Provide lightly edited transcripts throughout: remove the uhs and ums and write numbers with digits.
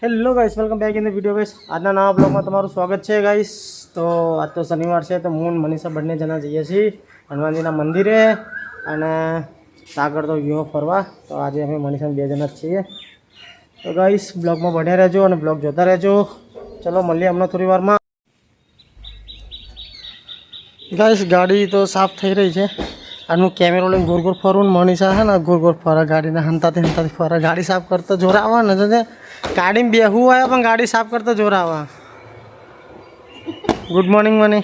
Hello guys, welcome back in the video guys. आज नवा blog में તમારું સ્વાગત છે ગાइस। તો આજ તો શનિવાર છે, તો હું મનીષા બંને જણા જઈએ છીએ હનુમાનજીના મંદિરે અને સાગર તો ગયો ફરવા। તો આજે અમે મનીષા બે જણા જ છીએ। તો ગાइस બ્લોગમાં બન્યા રહેજો અને બ્લોગ જોતા રહેજો। ચલો મળીએ હમણાં થોડી વારમાં। ગાइस ગાડી તો સાફ થઈ રહી છે અને હું કેમેરો લઈને ગોળ ગોળ ફરું ને મનીષા છે ને ગોળ ગોળ ફરે ગાડીને હંતાથી ફરે। ગાડી સાફ કરતા જોર આવે ને તો ગાડીમાં બેહવું આવ્યા પણ ગાડી સાફ કરતા જોર આવે। ગુડ મોર્નિંગ મને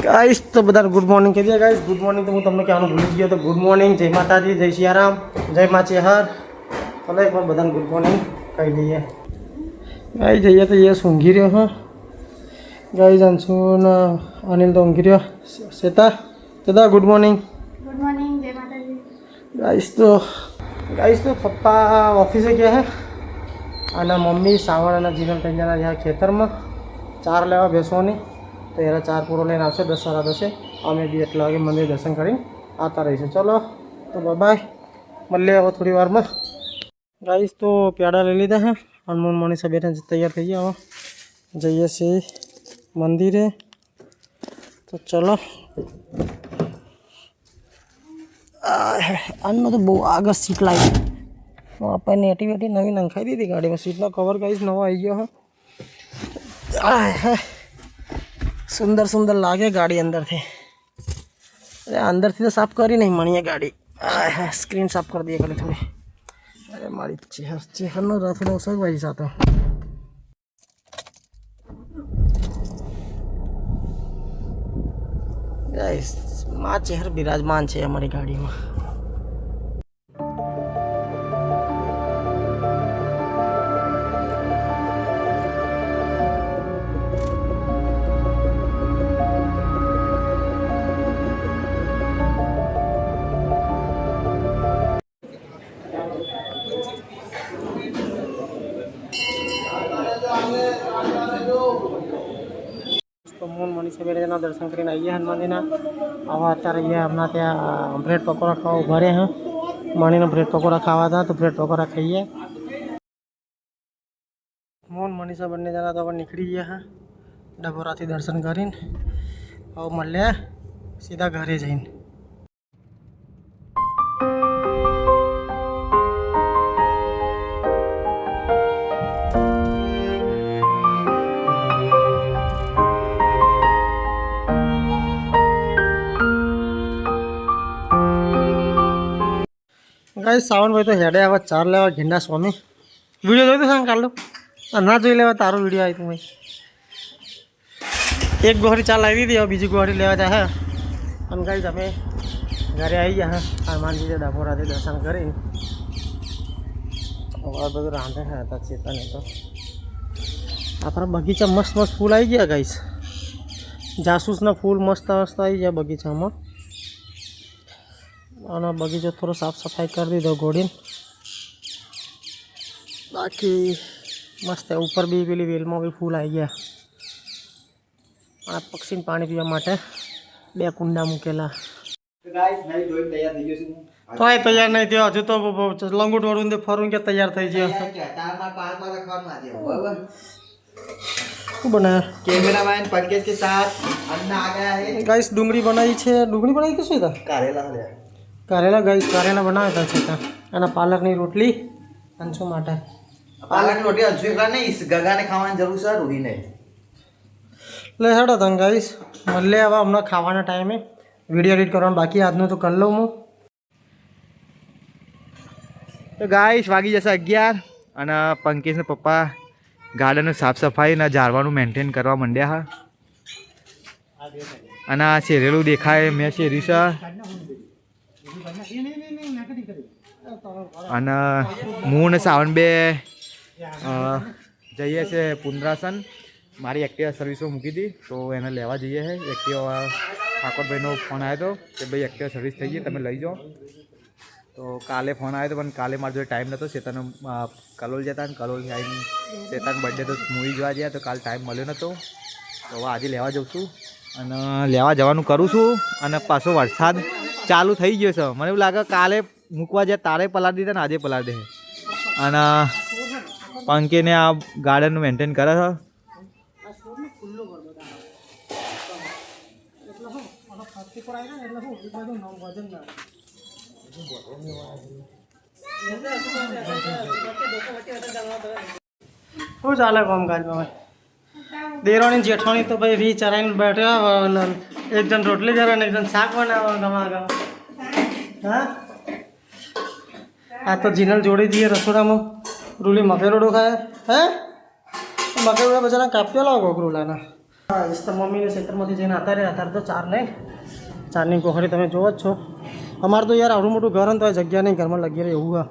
ગાइस। तो बता गुड मॉर्निंग कह दिया गाइस। गुड मॉर्निंग तो हूँ तमने कहना भूल गया। तो गुड मॉर्निंग, जय माता दी, जय सियाराम, जय माँ चेहर। चलो एक बार बता गुड मॉर्निंग कह दीजिए गाइस। जइए तो ये सूंघी रहे हो गाइस। अंशुन अनिल तो ऊँघी रहे। श्वेता दादा गुड मॉर्निंग। गुड मॉर्निंग, जय माता दी गाइस। तो पप्पा ऑफिस गया है અને મમ્મી સાવણ અને જીવન ત્રણ જણા રહ્યા ખેતરમાં ચાર લેવા બેસવાની। તો એના ચાર પૂરો લઈને આવશે 10 સાડા 10। અમે બી એટલા વાગે મંદિર દર્શન કરીને આવતા રહીશું। ચલો તો બાય, મળીએ હવે થોડી વારમાં ગાઈસ। તો પ્યાડા લઈ લીધા હે। હનુમાન મનીષા બેઠા તૈયાર થઈ ગયા। હવે જઈએ છીએ મંદિરે। તો ચલો આનો તો બહુ આગળ સીટ લાગી। આપણને એટી નવી નંખાઈ દીધી ગાડીમાં। સીટનો કવર ગાઈસ નવો આવી ગયો है। सुंदर सुंदर लागे गाड़ी अंदर थे। अरे अंदर थी तो साफ करी नहीं मणिया गाड़ी। स्क्रीन साफ कर दिया करे थोड़ी। अरे मारी चेहर नो रफड़ो सब भाई साथ गाइस। माँ चेहर विराजमान है हमारी गाड़ी में। तो मून मनीषा बेटे दर्शन कर आइए हनुमान जी। अब अत्यारे अपना त्या ब्रेड पकौड़ा खावा उभा रहे हैं। मणि ने ब्रेड पकौड़ा खावा था तो ब्रेड पकौड़ा खाइए। मून मनीषा बने जना तो निकली गया है डबोरा थी दर्शन करीन। और मल्ले सीधा घरे जाइन। गाइस सावन भाई तो हेडे आवा चार लेवा घेंडा स्वामी। वीडियो જોઈ તો सांग કાલો ના જોઈ લેવા તારો વિડીયો આવી તું ભાઈ। એક ગોહરી ચાલ આવી દીધી, હવે બીજી ગોહરી લેવા જાય હે। અને ગાઈસ અમે ઘરે આવી ગયા હનુમાનજી જે ડાકોરાથી દર્શન કરી। और બધું રાંધે હે હતા ચેતન તો આપણા બગીચા મસ્ત મસ્ત ફૂલ આવી ગયા ગાઈસ। જાસૂસના ફૂલ મસ્ત મસ્ત આવી ગયા બગીચામાં। અને બગીચો થોડો સાફ સફાઈ કરી દીધો ઘોડીને। બાકી મસ્ત ઉપર બી પેલી વેલમાં બી ફૂલ આવી ગયા। આ પક્ષીને પાણી પીવા માટે બે કુંડા મૂકેલા। તોય તૈયાર નહીં થયો હજુ તો લંગોટ વળું ને ફરું કે તૈયાર થઈ ગયો। શું બનાયા कैमरामैन पंकज के साथ अन्ना आ गया है। गाइस डूंगरी बनाई છે। ડુંગળી બનાવી કે શું હતા? કારેલા ગાઈસ કારેલા બનાવ્યા હતા છે। અને પાલકની રોટલી અંશુ માટે। पालक रोटी अंशु का नहीं, इस गगा ने खावानी जरूर सर रूही ने ले हेडो तंग गाइस મળે હવે હમણાં ખાવાના ટાઈમે। વિડીયો એડિટ કરવાનું બાકી આજનું તો કરી લઉં હું। तो गाइस वागी जैसा 11 અને पंकज ने पप्पा गार्डन साफ सफाई ना झाड़वानुं मेंटेन करवा मंड्या हा। અને આ શેરેલું દેખાય મેં શેરી છે। અને હું ને સાવન બે જઈએ છે પુનરાસન। મારી એક્ટિવા સર્વિસમાં મૂકી હતી તો એને લેવા જઈએ છે। એક્ટિવા ઠાકોરભાઈનો ફોન આવ્યો હતો કે ભાઈ એક્ટિવા સર્વિસ થઈ ગઈ તમે લઈ જાઓ। તો કાલે ફોન આવ્યો હતો પણ કાલે મારા જોડે ટાઈમ નહોતો। શેતાનો કલોલ જતા ને કલોલ આવીને શેતાનો બર્થડે તો મૂવી જોવા ગયા તો કાલે ટાઈમ મળ્યો નહોતો। તો હવે આજે લેવા જાઉં છું અને લેવા જવાનું કરું છું। અને પાછો વરસાદ ચાલુ થઈ ગયો છે। મને એવું લાગે કાલે મૂકવા જાય તારે પલાળી દીધા ને આજે પલાળી દે। અને પંકીને આ ગાર્ડનનું મેન્ટેન કરે છે. શું ચાલે કામકાજમાં ભાઈ? દેરાણી જેઠાણી તો ભાઈ રી ચરાઈને બેઠા, એક જણ રોટલી કરે ને એક જણ શાક બનાવે ગમા ગમા. હા, આ તો જીનલ જોડી દઈએ રસોડામાં. રૂલી મકેરોડો ખાય હે, મકેરોડા બજારા કાપ્યો લાવો રૂલાના. હા, તો મમ્મીને ખેતરમાંથી જઈને આતા રહ્યા. અત્યારે તો ચાર નહીં, ચારની કોખડી તમે જોવો જ છો. અમારે તો યાર આવડું મોટું ઘર તો જગ્યા નહીં, ઘરમાં લગી રહે એવું હા.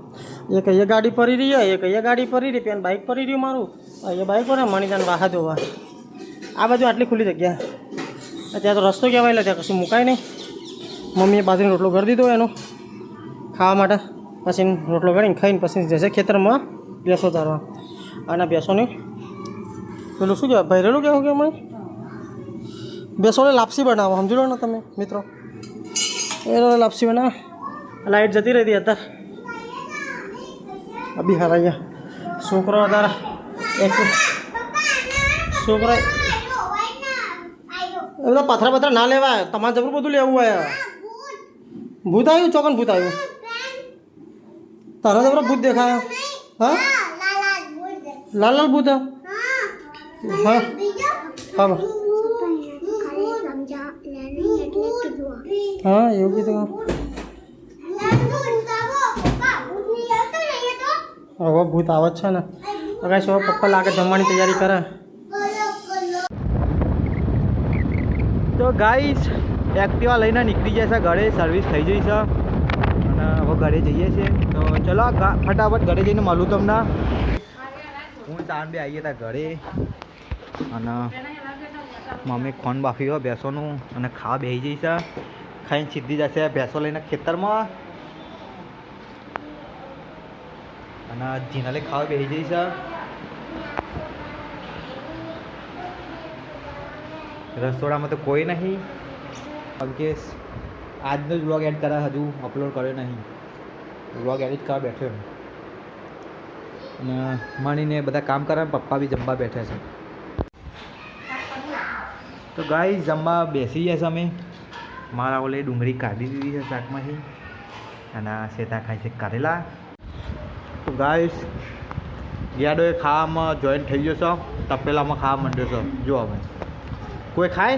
એક અહીંયા ગાડી પડી રહી હોય, એક અહીંયા ગાડી પડી રહી, પેન બાઇક પડી રહ્યું મારું, અહીંયા બાઇક પર મણીજાન વાહા જોવા. આ બાજુ આટલી ખુલ્લી જગ્યા, ત્યાં તો રસ્તો કહેવાય એટલે ત્યાં કશું મુકાય નહીં. મમ્મીએ બાજરીનો રોટલો કરી દીધો એનો ખાવા માટે, પછી રોટલો કરીને ખાઈને પછી જશે ખેતરમાં ભેંસો ચારવા. અને ભેંસોને પેલું શું કહેવાય, ભરેલું કહેવું કે અમે ભેંસોને લાપસી બનાવો, સમજી લો ને તમે મિત્રો. એ લાપસી બનાવે. લાઇટ જતી રહી હતી અત્યારે, અભી હારાયા છોકરો અત્યારે એક છોકરા એ બધા પથરા પથરા ના લેવાય, તમારે જબરું બધું લેવું હોય. ભૂત આવ્યું, ચોકન ભૂત આવ્યું, તારા જબરો ભૂત દેખાય. હા, લાલ લાલ ભૂત. હા હા હા, એવું કીધું. હવે ભૂત આવે જ છે ને. હવે શું પપ્પા લાગે જમવાની તૈયારી કરે. તો ગાઈસ એક્ટિવા લઈને નીકળી જાય છે ઘરે, સર્વિસ થઈ જઈ છે અને હવે ઘરે જઈએ છીએ. તો ચલો ફટાફટ ઘરે જઈને મળું તમને. હું તાન બી આવીએ હતા ઘરે અને મમ્મી ખોન બાફી હોય ભેંસોનું અને ખાવા બેસી જઈ છે. ખાઈને સીધી જશે ભેંસો લઈને ખેતરમાં અને જીનાલે ખાવા બેસી જઈ છે. રસોડામાં તો કોઈ નહીં, કે આજનો જ વ્લોગ એડ કરા, હજુ અપલોડ કર્યો નહીં. વ્લોગ એડિટ કરવા બેઠો અને માણીને બધા કામ કરે, પપ્પા બી જમવા બેઠા છે. તો ગાઈ જમવા બેસી ગયા છે અમે. મારા ઓલે ડુંગળી કાઢી દીધી છે શાકમાંથી અને શેતા ખાય છે કારેલા. તો ગાઈસ ગેડો એ ખાવામાં જોઈન્ટ થઈ ગયો છે, તપેલામાં ખાવા માંડ્યો છે. જો હવે कोई खाए,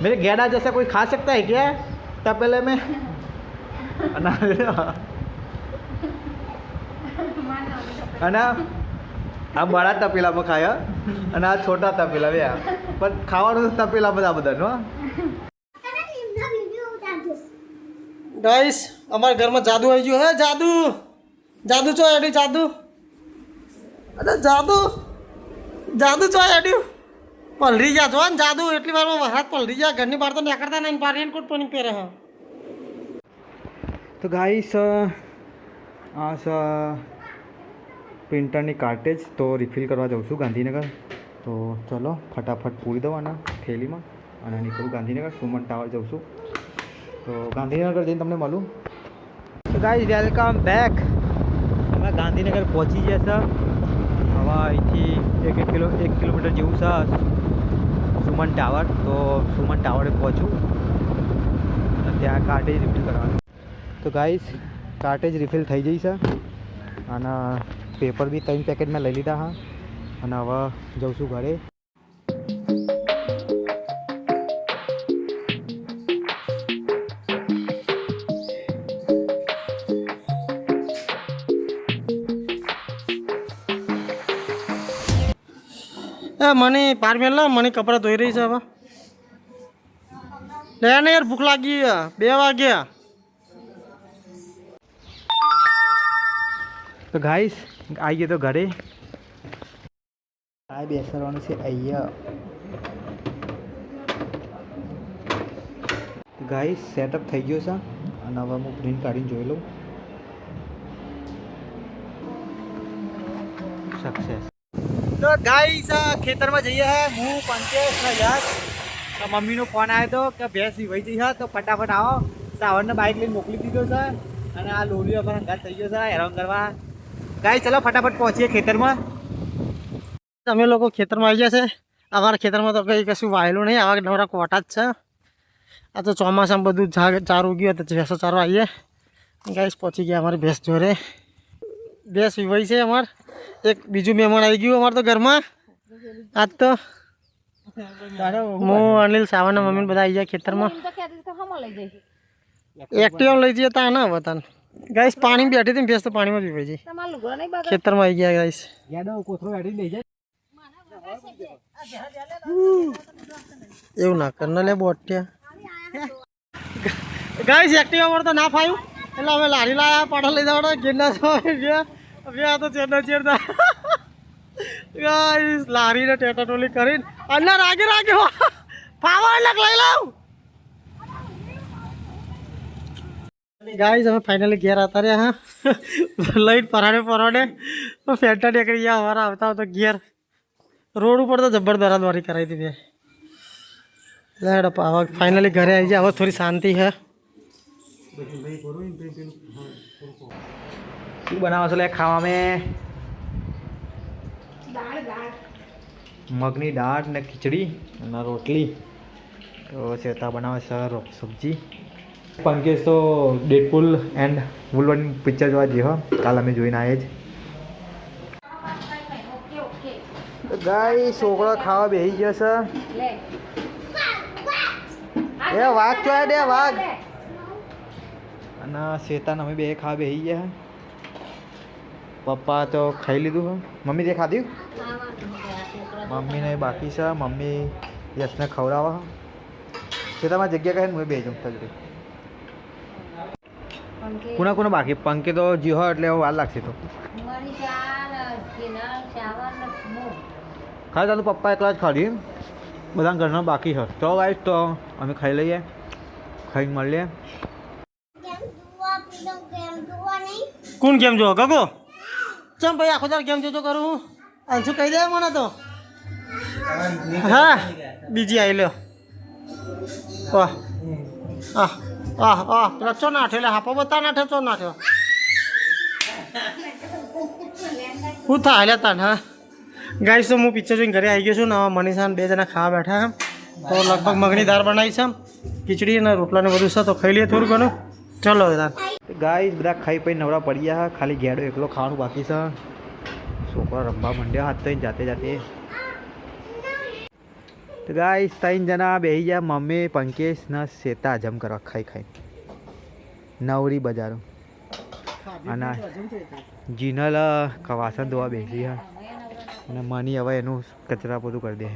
मेरे गैडा जैसा कोई खा सकता है क्या तपेले में? અને આ બડા તપેલામાં ખાયા અને આ છોટા તપેલા બે, પણ ખાવાનું તપેલા બધા બધાનો. ગાઈસ અમારા ઘરમાં જાદુ આવી ગયું. હે જાદુ, જાદુ ચો એડી, જાદુ, અરે જાદુ, જાદુ ચો એડી પલરી ગયા છો ને. જાદુ એટલી વારમાં હાથ પલરી ગયા, ઘરની બહાર તો નીકળતા નહીં, બહાર રેનકોટ પણ પહેરે. હા તો ગાઈસ આ પ્રિન્ટરની કાર્ટેજ તો રિફિલ કરવા જાઉં છું ગાંધીનગર. તો ચલો ફટાફટ પૂરી દઉં આના થેલીમાં અને નીકળું ગાંધીનગર. સુમન ટાવર જાઉં છું, તો ગાંધીનગર જઈને તમને મળું. તો ગાઈસ વેલકમ બેક. અમે ગાંધીનગર પહોંચી ગયા છે. હવે અહીંથી 1 કિલોમીટર જેવું છે સુમન ટાવર. તો સુમન ટાવરે પહોંચું અને ત્યાં કાર્ટેજ રિફિલ કરવાનું. તો ગાઈસ કાર્ટેજ રિફિલ થઈ જઈ છે અને પેપર બી 3 પેકેટ મેં લઈ લીધા હા. અને હવે જઉં છું ઘરે. મને પાર મેલ મને કપડાં ધોઈ રહી છે. હવે લે ને યાર, ભૂખ લાગી, 2 વાગ્યા. તો ગાઈસ આવી ગયો તો ઘરે. આ બેસવાનું છે અહીંયા. ગાઈસ સેટઅપ થઈ ગયો છે અને હવે હું પ્રિન્ટ કાઢીને જોઈ લઉં. સક્સેસ. તો ગાઈસ ખેતરમાં જઈએ હે. હું પંકેશ ને યશ. તો મમ્મીનો ફોન આવ્યો હતો કે ભેંસ વહી જઈ છે તો ફટાફટ આવો. સાવરને બાઇક લઈને મોકલી દીધો છે અને આ લોલીઓ પર અંગાત થઈ ગયો છે હેરાન કરવા. ગાય ચલો ફટાફટ પહોંચીએ ખેતરમાં. અમે લોકો ખેતરમાં આવી ગયા છે. અમારા ખેતરમાં તો કંઈ કશું વાયેલું નહીં, આવા નવરા કોટા જ છે. આ તો ચોમાસામાં બધું ચાર ઉગ્યું હતું, ભેંસો ચારો આવીએ. ગાઈસ પહોંચી ગયા અમારી ભેંસ જોડે. ભેંસ વિવાઈ છે અમારે. એક બીજું મહેમાન આવી ગયું અમારે તો ઘરમાં. આજ તો હું અનિલ સાવનના મમ્મી બધા આવી જાય ખેતરમાં. એક્ટિવા લઈ જઈએ તા ના બતાન. ગાઈસ પાણી બેઠી હતી ભેંસ તો પાણીમાં જ વિવાઈ જાય. ખેતરમાં આવી ગયા ગાઈસ. એવું ના કર લે બોટ્યા. ગાઈસ એક્ટિવા પર તો ના ફાયું એટલે અમે લારી લાયા પાડા લઈ જવાના ગિરનાર આ તો ચેરના ચેરતા ગાઈસ લારીને ટેટાટોલી કરીને અંદર રાગે રાગે ફાવા એટલે લઈ લાવ. ગાઈસ અમે ફાઇનલી ઘેર આવતા રહ્યા. હા લઈને પરાડે ફેંટા નીકળી ગયા. અમારા આવતા આવતા ઘેર રોડ ઉપર તો જબર દરાદવારી કરાવી હતી. લેડ હવે ફાઇનલી ઘરે આવી જાય. હવે થોડી શાંતિ છે. શું બનાવો છો લે ખાવામાં? મગની દાળ ને ખીચડી અને રોટલી. તો ચેતા બનાવે છે સબ્જી. પંકેશ તો ડેડપુલ એન્ડ વુલવર્ન પિક્ચર જોવા જઈએ. કાલ અમે જોઈને આવ્યા જ. ગાય છોકરો ખાવા બેસી ગયો છે. એ વાઘ ચોય દે વાઘ. અને શેતાન અમે બે ખાવા બેસી ગયા. પપ્પા તો ખાઈ લીધું. મમ્મી તે ખાધ્યું? મમ્મીને બાકી છે. મમ્મી યશને ખવડાવવા. શેતામાં જગ્યા કહે ને હું બે જઉં તજરી. કોના બાકી? પંકે તો જીહો એટલે વાર લાગશે. તો ખાઈ તારું પપ્પા એકલા જ ખાધી. બધા ઘરના બાકી છે. તો ગાઈસ તો અમે ખાઈ લઈએ. ખાઈને મળીએ. કોણ ગેમ જો ગગો? ચમ ભાઈ આખો તાર ગેમ જોજો કરું હું. અંશુ કહી દે મને તો. હા બીજી આવી લ્યો. વાહ પેલા ચો નાઠ્યો એટલે હાપો બતા નાઠ્યો ચો નાઠ્યો. હું થાય લે તાન. હા ગાઈસ તો હું પિક્ચર જોઈને ઘરે આવી ગયો છું ને. મનીષા બે જણા ખાવા બેઠા. તો લગભગ મગની દાળ બનાવી છે. ખીચડી અને રોટલાને બધું છે. તો ખાઈ લઈએ થોડું ઘણું. ચલો તાર ગાઈસ બધા ખાઈ પી નવરા પડી ગયા. ખાલી ગેડો એકલો ખાવાનું બાકી છે. છોકરા રમવા માંડ્યા હાથ તો જાતે જાતે. તો ગાઈસ 3 જણા બેસી ગયા. મમ્મી પંકેશ ને શેતા જમ કરવા ખાઈ નવરી બજારો. અને જીનલ વાસણ ધોવા બેસી. અને મની હવે એનું કચરા પોતું કરી દે.